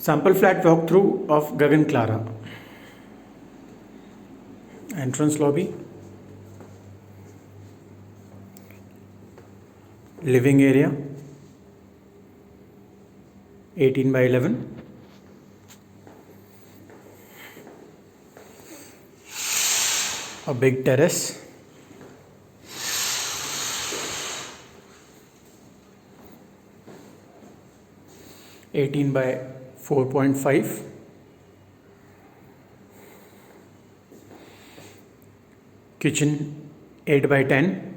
Sample flat walkthrough of Gagan Klara. Entrance lobby, living area 18 by 11, a big terrace, (18 by 4.5), kitchen 8 by 10,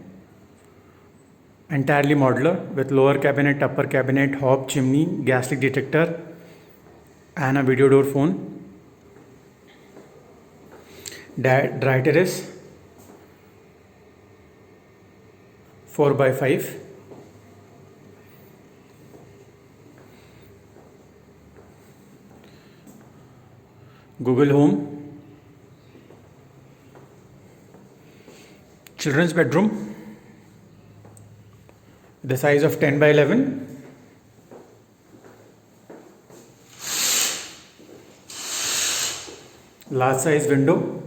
entirely modular with lower cabinet, upper cabinet, hob, chimney, gas leak detector and a video door phone. Dry terrace 4 by 5, Google Home, children's bedroom, the size of 10 by 11, large size window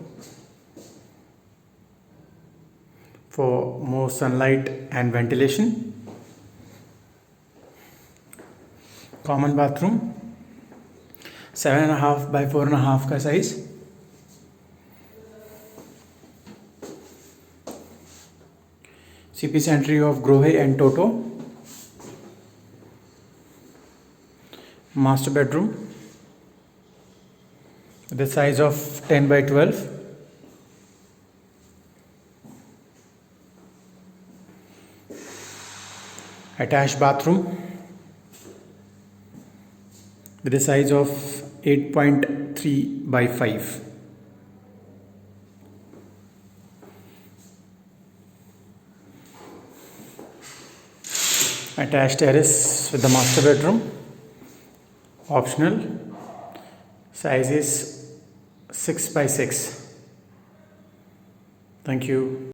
for more sunlight and ventilation, common bathroom 7.5 by 4.5 का size, CP Sentry of Grohe and Toto, master bedroom the size of 10 by 12, attached bathroom with a size of 8.3 by 5. Attached terrace with the master bedroom, optional, size is 6 by 6. Thank you.